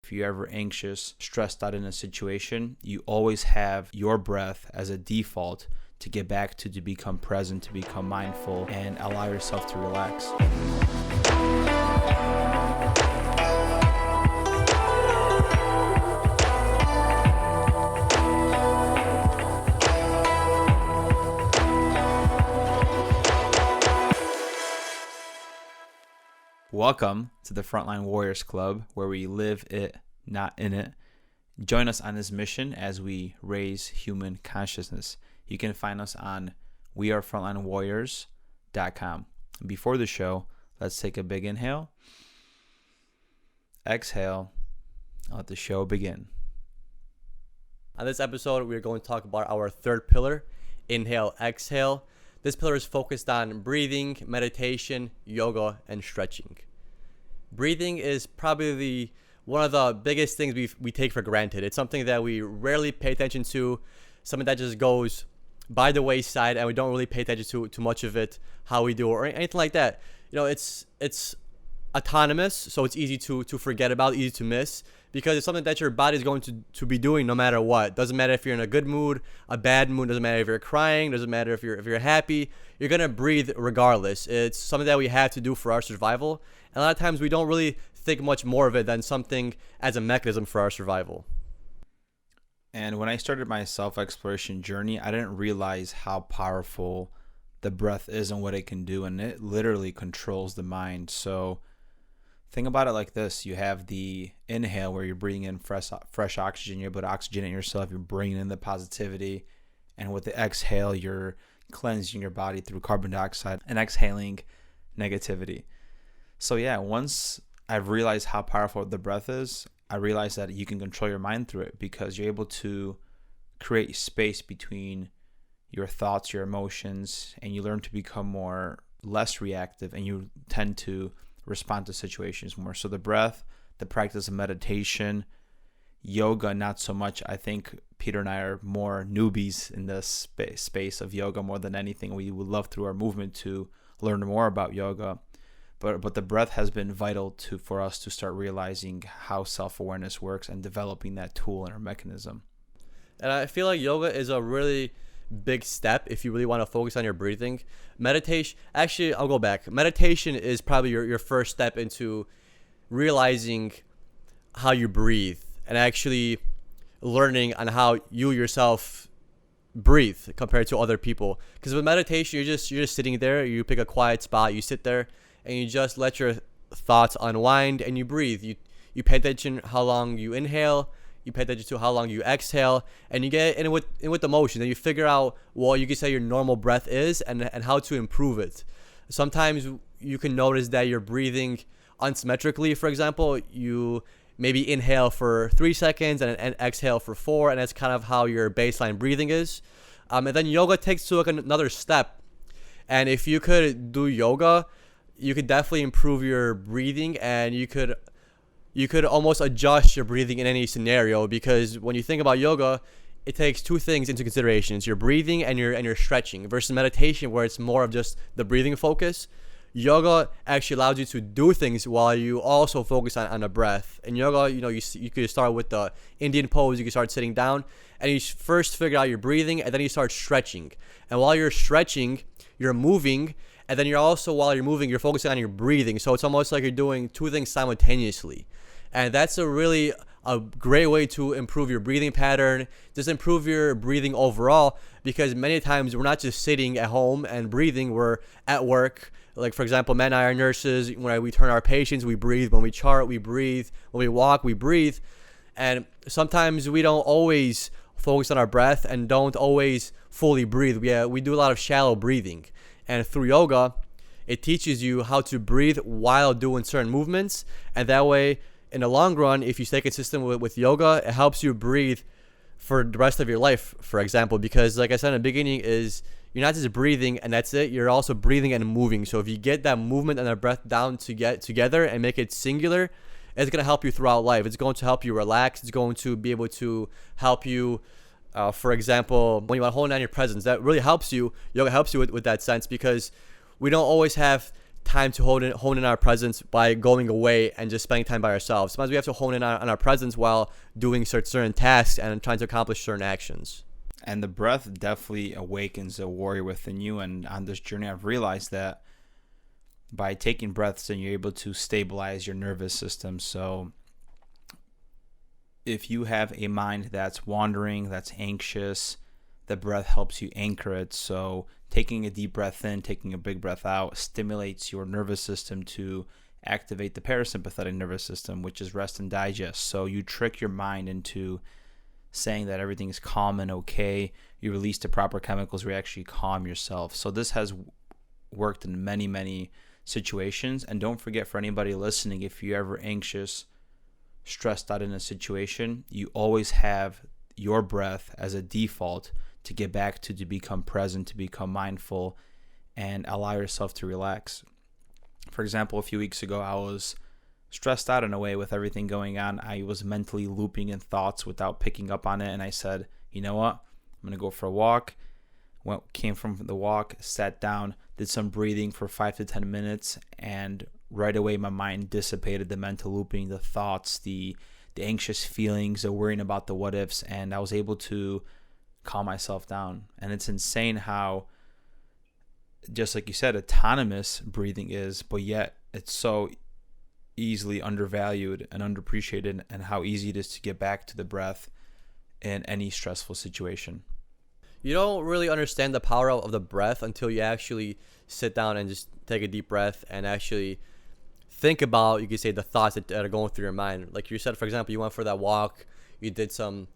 If you're ever anxious, stressed out in a situation, you always have your breath as a default to get back to become present, to become mindful, and allow yourself to relax. Welcome to the Frontline Warriors Club, where we live it, not in it. Join us on this mission as we raise human consciousness. You can find us on wearefrontlinewarriors.com. Before the show, let's take a big inhale. Exhale. Let the show begin. On this episode, we're going to talk about our third pillar, inhale, exhale. This pillar is focused on breathing, meditation, yoga, and stretching. Breathing is probably one of the biggest things we take for granted. It's something that we rarely pay attention to, something that just goes by the wayside, and we don't really pay attention to much of it, how we do, or anything like that. You know, it's autonomous, so it's easy to forget about, easy to miss, because it's something that your body is going to be doing no matter what. Doesn't matter if you're in a good mood, a bad mood, doesn't matter if you're crying, doesn't matter if you're happy, you're gonna breathe regardless. It's something that we have to do for our survival, and a lot of times we don't really think much more of it than something as a mechanism for our survival. And when I started my self-exploration journey, I didn't realize how powerful the breath is and what it can do, and it literally controls the mind. So think about it like this. You have the inhale where you're breathing in fresh oxygen. You're able to oxygenate yourself. You're bringing in the positivity. And with the exhale, you're cleansing your body through carbon dioxide and exhaling negativity. So yeah, once I've realized how powerful the breath is, I realized that you can control your mind through it because you're able to create space between your thoughts, your emotions, and you learn to become less reactive, and you tend to respond to situations more. So the breath, the practice of meditation, yoga, not so much. I think Peter and I are more newbies in this space of yoga more than anything. We would love through our movement to learn more about yoga. But the breath has been vital for us to start realizing how self-awareness works and developing that tool in our mechanism. And I feel like yoga is a really big step if you really want to focus on your breathing. Meditation, actually, I'll go back. Meditation is probably your first step into realizing how you breathe and actually learning on how you yourself breathe compared to other people. Because with meditation, you're just sitting there. You pick a quiet spot, you sit there, and you just let your thoughts unwind and you breathe. You pay attention how long you inhale, you pay attention to how long you exhale, and you get in with the motion. And you figure out what you can say your normal breath is and how to improve it. Sometimes you can notice that you're breathing unsymmetrically. For example, you maybe inhale for 3 seconds and exhale for 4, and that's kind of how your baseline breathing is. And then yoga takes to another step. And if you could do yoga, you could definitely improve your breathing, and you could almost adjust your breathing in any scenario, because when you think about yoga, it takes two things into consideration. It's your breathing and your stretching, versus meditation where it's more of just the breathing focus. Yoga actually allows you to do things while you also focus on the breath. In yoga, you could start with the Indian pose. You can start sitting down, and you first figure out your breathing, and then you start stretching. And while you're stretching, you're moving, and then while you're moving, you're focusing on your breathing. So it's almost like you're doing two things simultaneously. And that's a great way to improve your breathing pattern, just improve your breathing overall, because many times we're not just sitting at home and breathing, we're at work. Like, for example, Matt and I are nurses. When we turn our patients, we breathe. When we chart, we breathe. When we walk, we breathe. And sometimes we don't always focus on our breath and don't always fully breathe. We do a lot of shallow breathing. And through yoga, it teaches you how to breathe while doing certain movements. And that way, in the long run, if you stay consistent with yoga, it helps you breathe for the rest of your life, for example. Because like I said in the beginning, you're not just breathing and that's it. You're also breathing and moving. So if you get that movement and that breath down together and make it singular, it's going to help you throughout life. It's going to help you relax. It's going to be able to help you, for example, when you want to hold on your presence. That really helps you. Yoga helps you with that sense, because we don't always have time to hone in our presence by going away and just spending time by ourselves. Sometimes we have to hone in on our presence while doing certain tasks and trying to accomplish certain actions. And the breath definitely awakens a warrior within you. And on this journey, I've realized that by taking breaths in, you're able to stabilize your nervous system. So if you have a mind that's wandering, that's anxious, the breath helps you anchor it. So taking a deep breath in, taking a big breath out stimulates your nervous system to activate the parasympathetic nervous system, which is rest and digest. So you trick your mind into saying that everything's calm and okay. You release the proper chemicals where you actually calm yourself. So this has worked in many, many situations. And don't forget, for anybody listening, if you're ever anxious, stressed out in a situation, you always have your breath as a default to get back to become present, to become mindful, and allow yourself to relax. For example, a few weeks ago, I was stressed out in a way with everything going on. I was mentally looping in thoughts without picking up on it, and I said, you know what? I'm going to go for a walk. Came from the walk, sat down, did some breathing for 5 to 10 minutes, and right away my mind dissipated the mental looping, the thoughts, the anxious feelings, the worrying about the what ifs, and I was able to calm myself down. And it's insane how, just like you said, autonomous breathing is, but yet it's so easily undervalued and underappreciated, and how easy it is to get back to the breath in any stressful situation. You don't really understand the power of the breath until you actually sit down and just take a deep breath and actually think about, you could say, the thoughts that are going through your mind. Like you said, for example, you went for that walk, you did some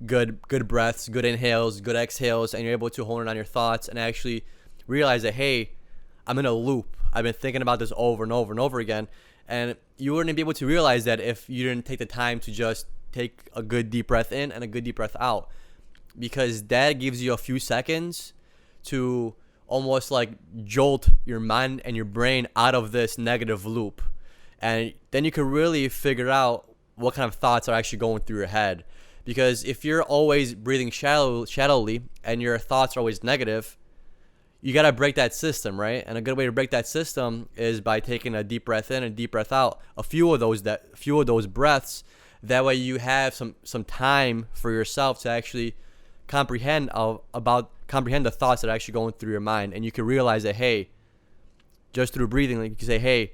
good breaths, good inhales, good exhales, and you're able to hone in on your thoughts and actually realize that, hey, I'm in a loop. I've been thinking about this over and over and over again. And you wouldn't be able to realize that if you didn't take the time to just take a good deep breath in and a good deep breath out, because that gives you a few seconds to almost like jolt your mind and your brain out of this negative loop. And then you can really figure out what kind of thoughts are actually going through your head. Because if you're always breathing shallowly and your thoughts are always negative, you got to break that system, right? And a good way to break that system is by taking a deep breath in and a deep breath out. A few of those breaths. That way you have some time for yourself to actually comprehend the thoughts that are actually going through your mind, and you can realize that, hey, just through breathing, like you can say, hey,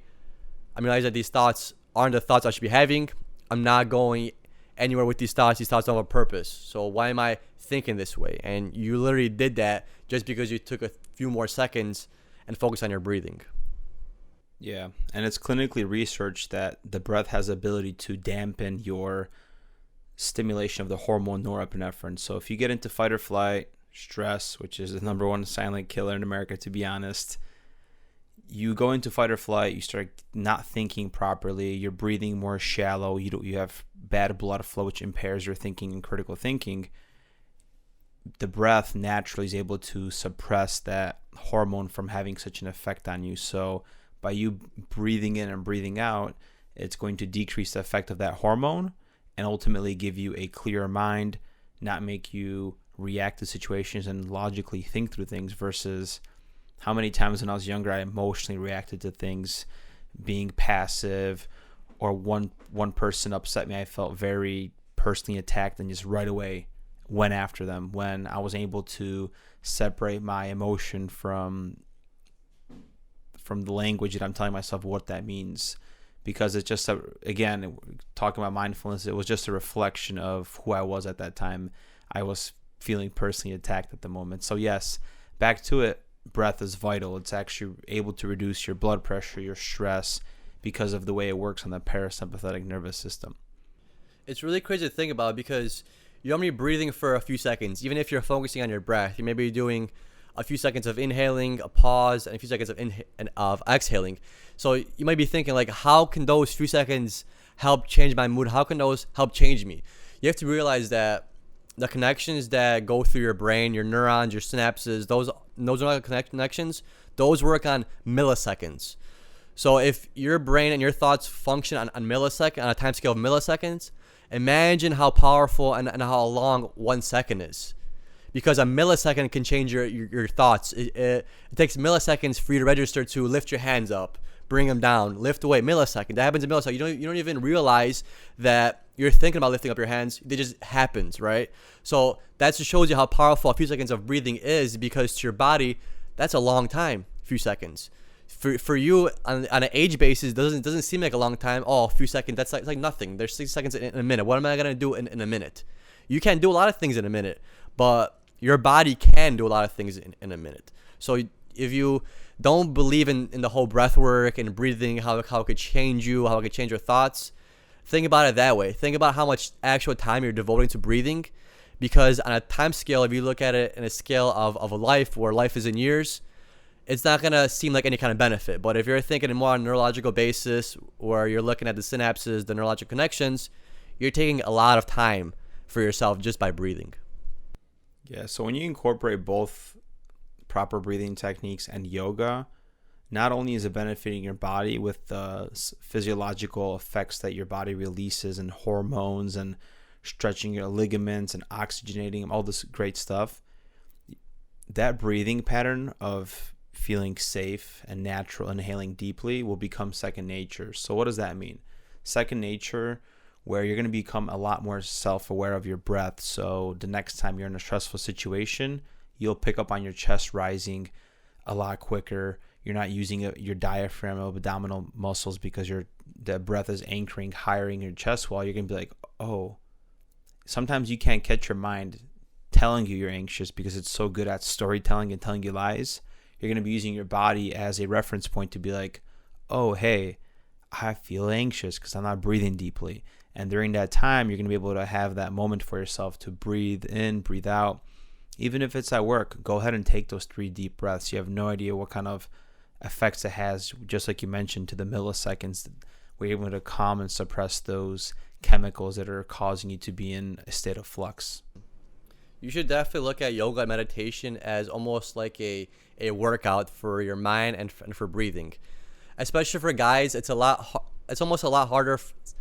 I realize that these thoughts aren't the thoughts I should be having. I'm not going anywhere with these thoughts. These thoughts don't have a purpose. So why am I thinking this way? And you literally did that just because you took a few more seconds and focused on your breathing. Yeah, and it's clinically researched that the breath has the ability to dampen your stimulation of the hormone norepinephrine. So if you get into fight or flight, stress, which is the number one silent killer in America, to be honest, you go into fight or flight, you start not thinking properly, you're breathing more shallow, you have bad blood flow, which impairs your thinking and critical thinking. The breath naturally is able to suppress that hormone from having such an effect on you. So by you breathing in and breathing out, it's going to decrease the effect of that hormone and ultimately give you a clearer mind, not make you react to situations and logically think through things, versus how many times when I was younger I emotionally reacted to things, being passive, or one person upset me, I felt very personally attacked and just right away went after them, when I was able to separate my emotion from the language that I'm telling myself what that means. Because it's just, again, talking about mindfulness, it was just a reflection of who I was at that time. I was feeling personally attacked at the moment. So yes, back to it, breath is vital. It's actually able to reduce your blood pressure, your stress, because of the way it works on the parasympathetic nervous system. It's really crazy to think about, because you're only breathing for a few seconds. Even if you're focusing on your breath, you may be doing a few seconds of inhaling, a pause, and a few seconds of exhaling. So you might be thinking, like, how can those few seconds help change my mood? How can those help change me? You have to realize that the connections that go through your brain, your neurons, your synapses, those are not connections. Those work on milliseconds. So if your brain and your thoughts function on a time scale of milliseconds, imagine how powerful and how long 1 second is. because a millisecond can change your thoughts. It takes milliseconds for you to register to lift your hands up, bring them down, lift away. Millisecond. That happens in millisecond. You don't even realize that you're thinking about lifting up your hands. It just happens, right? So that just shows you how powerful a few seconds of breathing is, because to your body, that's a long time, a few seconds. For you, on an age basis, doesn't seem like a long time. Oh, a few seconds, that's like nothing. There's 6 seconds in a minute. What am I going to do in a minute? You can't do a lot of things in a minute, but your body can do a lot of things in a minute. So if you don't believe in the whole breath work and breathing, how it could change you, how it could change your thoughts, think about it that way. Think about how much actual time you're devoting to breathing, because on a time scale, if you look at it in a scale of a life, where life is in years, it's not going to seem like any kind of benefit. But if you're thinking more on a neurological basis, where you're looking at the synapses, the neurological connections, you're taking a lot of time for yourself just by breathing. Yeah, so when you incorporate both proper breathing techniques and yoga, not only is it benefiting your body with the physiological effects that your body releases and hormones and stretching your ligaments and oxygenating them, all this great stuff, that breathing pattern of feeling safe and natural, inhaling deeply, will become second nature. So what does that mean? Second nature, where you're going to become a lot more self-aware of your breath. So the next time you're in a stressful situation, you'll pick up on your chest rising a lot quicker. You're not using your diaphragm or abdominal muscles because the breath is anchoring higher in your chest wall. You're going to be like, oh, sometimes you can't catch your mind telling you you're anxious because it's so good at storytelling and telling you lies. You're going to be using your body as a reference point to be like, oh, hey, I feel anxious because I'm not breathing deeply. And during that time, you're going to be able to have that moment for yourself to breathe in, breathe out. Even if it's at work, go ahead and take those 3 deep breaths. You have no idea what kind of effects it has, just like you mentioned, to the milliseconds, where you're able to calm and suppress those chemicals that are causing you to be in a state of flux. You should definitely look at yoga and meditation as almost like a workout for your mind and for breathing. Especially for guys, it's almost a lot harder.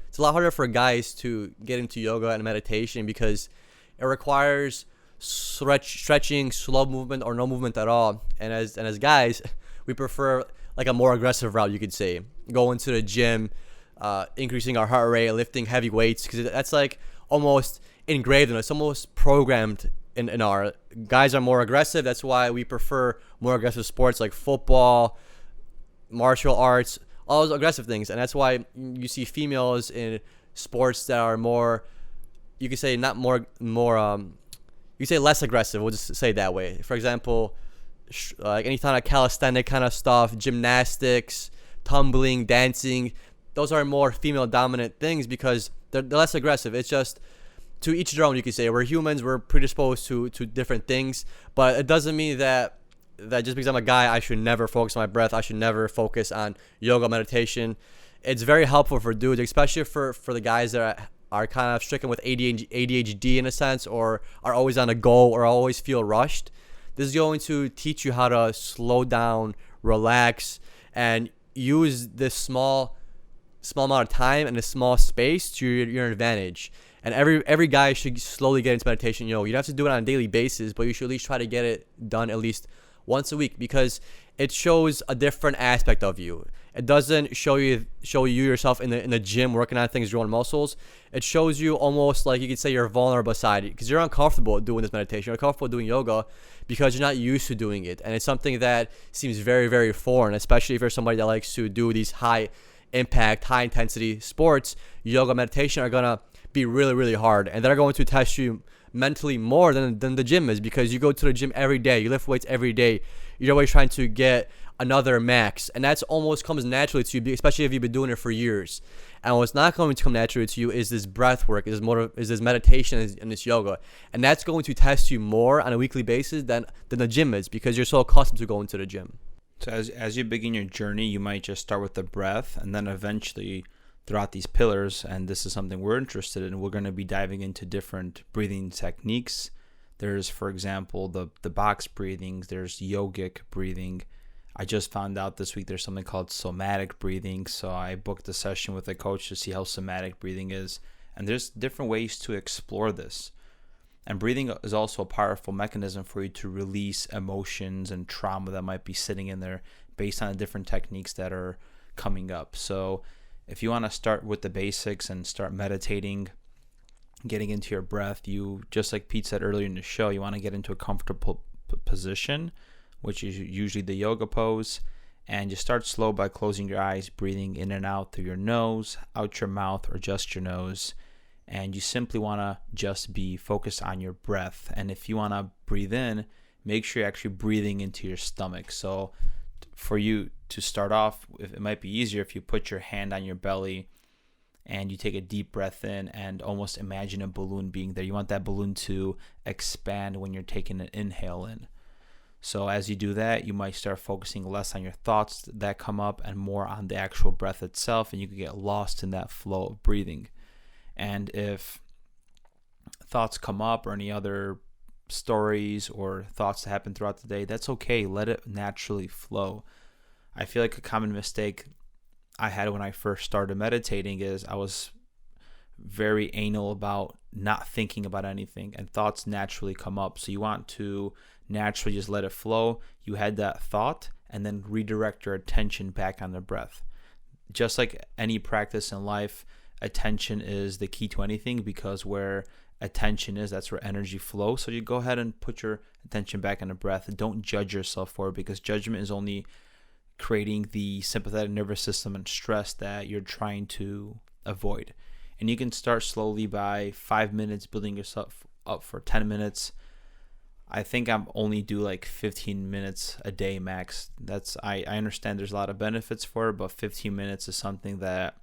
It's a lot harder for guys to get into yoga and meditation because it requires stretching, slow movement, or no movement at all. And as guys, we prefer like a more aggressive route, you could say. Going to the gym, increasing our heart rate, lifting heavy weights, because that's like almost engraved in us, almost programmed in our guys are more aggressive. That's why we prefer more aggressive sports like football, martial arts, all those aggressive things. And that's why you see females in sports that are more, you could say not more you say less aggressive. We'll just say it that way. For example, like any kind of calisthenic kind of stuff, gymnastics, tumbling, dancing, those are more female dominant things because they're less aggressive. It's just to each their own, you could say. We're humans, we're predisposed to different things, but it doesn't mean that just because I'm a guy, I should never focus on my breath. I should never focus on yoga, meditation. It's very helpful for dudes, especially for the guys that are kind of stricken with ADHD in a sense, or are always on a goal or always feel rushed. This is going to teach you how to slow down, relax, and use this small amount of time and a small space to your advantage. And every guy should slowly get into meditation. You don't have to do it on a daily basis, but you should at least try to get it done at least once a week, because it shows a different aspect of you. It doesn't show you yourself in the gym working on things, your own muscles. It shows you almost like you could say your vulnerable side, because you're uncomfortable doing this meditation. You're uncomfortable doing yoga because you're not used to doing it, and it's something that seems very, very foreign, especially if you're somebody that likes to do these high impact, high intensity sports. Yoga, meditation are gonna be really, really hard, and they're going to test you mentally more than the gym is, because you go to the gym every day, you lift weights every day, you're always trying to get another max, and that's almost comes naturally to you, especially if you've been doing it for years. And what's not going to come naturally to you is this breath work, is this meditation, and this yoga, and that's going to test you more on a weekly basis than the gym is, because you're so accustomed to going to the gym. So as you begin your journey, you might just start with the breath, and then eventually throughout these pillars, and this is something we're interested in, we're going to be diving into different breathing techniques. There's, for example, the box breathings, there's yogic breathing. I just found out this week there's something called somatic breathing, so I booked a session with a coach to see how somatic breathing is, and there's different ways to explore this. And breathing is also a powerful mechanism for you to release emotions and trauma that might be sitting in there based on the different techniques that are coming up. So if you want to start with the basics and start meditating, getting into your breath, you, just like Pete said earlier in the show, you want to get into a comfortable position, which is usually the yoga pose. And you start slow by closing your eyes, breathing in and out through your nose, out your mouth, or just your nose. And you simply want to just be focused on your breath. And if you want to breathe in, make sure you're actually breathing into your stomach. So for you to start off, it might be easier if you put your hand on your belly and you take a deep breath in and almost imagine a balloon being there. You want that balloon to expand when you're taking an inhale in. So as you do that, you might start focusing less on your thoughts that come up and more on the actual breath itself, and you can get lost in that flow of breathing. And if thoughts come up or any other stories or thoughts that happen throughout the day, that's okay. Let it naturally flow. I feel like a common mistake I had when I first started meditating is I was very anal about not thinking about anything, and thoughts naturally come up. So you want to naturally just let it flow. You had that thought and then redirect your attention back on the breath. Just like any practice in life, attention is the key to anything, because where attention is, that's where energy flows. So you go ahead and put your attention back on the breath. Don't judge yourself for it, because judgment is only creating the sympathetic nervous system and stress that you're trying to avoid. And you can start slowly by 5 minutes, building yourself up for 10 minutes. I think I'm only do like 15 minutes a day max. I understand there's a lot of benefits for it, but 15 minutes is something that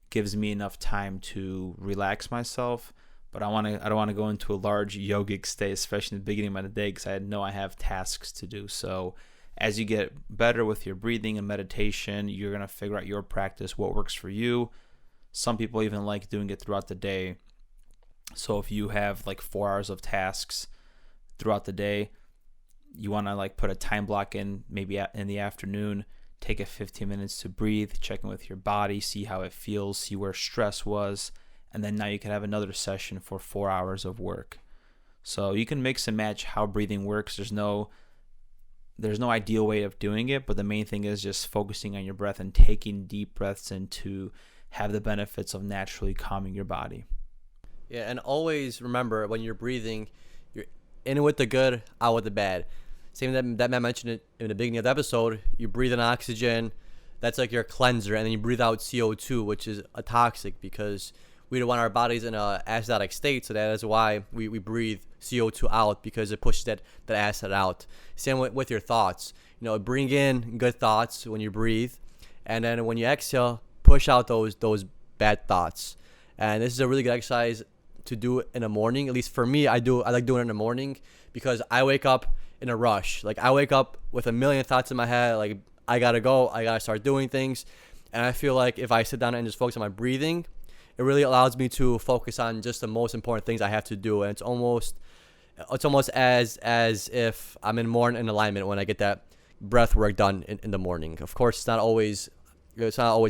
gives me enough time to relax myself. But I don't want to go into a large yogic state, especially in the beginning of the day, because I have tasks to do. So as you get better with your breathing and meditation, you're going to figure out your practice, what works for you. Some people even like doing it throughout the day. So if you have like 4 hours of tasks throughout the day, you want to like put a time block in, maybe in the afternoon, take a 15 minutes to breathe, check in with your body, see how it feels, see where stress was, and then now you can have another session for 4 hours of work. So you can mix and match how breathing works. There's no ideal way of doing it, but the main thing is just focusing on your breath and taking deep breaths in to have the benefits of naturally calming your body. Yeah, and always remember, when you're breathing, you're in with the good, out with the bad. Same that Matt mentioned it in the beginning of the episode. You breathe in oxygen, that's like your cleanser, and then you breathe out CO2, which is a toxic, because we don't want our bodies in a acidic state. So that is why we breathe CO2 out, because it pushes that acid out. Same with your thoughts. Bring in good thoughts when you breathe, and then when you exhale, push out those bad thoughts. And this is a really good exercise to do in the morning. At least for me, I like doing it in the morning, because I wake up in a rush. Like, I wake up with a million thoughts in my head. Like, I gotta go, I gotta start doing things. And I feel like if I sit down and just focus on my breathing, it really allows me to focus on just the most important things I have to do. And it's almost as if I'm more in alignment when I get that breath work done in the morning. Of course, it's not always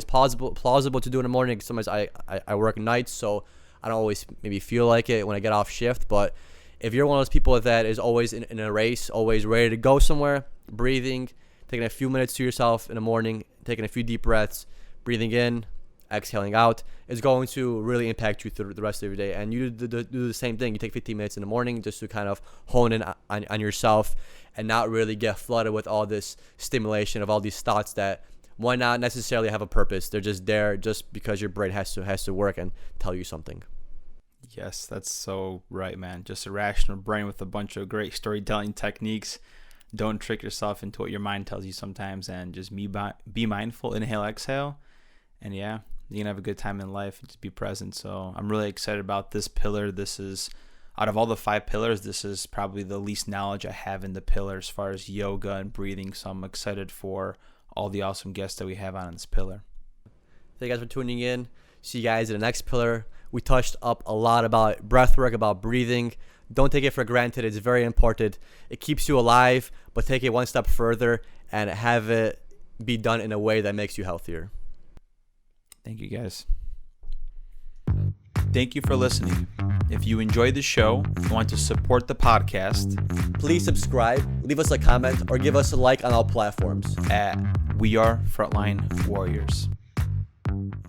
plausible to do in the morning. Sometimes I work nights, so I don't always maybe feel like it when I get off shift. But if you're one of those people that is always in a race, always ready to go somewhere, breathing, taking a few minutes to yourself in the morning, taking a few deep breaths, breathing in, exhaling out, is going to really impact you through the rest of your day. And you do the same thing. You take 15 minutes in the morning just to kind of hone in on yourself and not really get flooded with all this stimulation of all these thoughts that might not necessarily have a purpose. They're just there just because your brain has to work and tell you something. Yes, that's so right, man. Just a rational brain with a bunch of great storytelling techniques. Don't trick yourself into what your mind tells you sometimes, and just be mindful, inhale, exhale, and yeah, you can have a good time in life and just be present. So I'm really excited about this pillar. This is, out of all the 5 pillars, this is probably the least knowledge I have in the pillar as far as yoga and breathing. So I'm excited for all the awesome guests that we have on this pillar. Thank you guys for tuning in. See you guys in the next pillar. We touched up a lot about breath work, about breathing. Don't take it for granted. It's very important. It keeps you alive, but take it one step further and have it be done in a way that makes you healthier. Thank you, guys. Thank you for listening. If you enjoyed the show and want to support the podcast, Please subscribe, leave us a comment, or give us a like on all platforms. at We Are Frontline Warriors.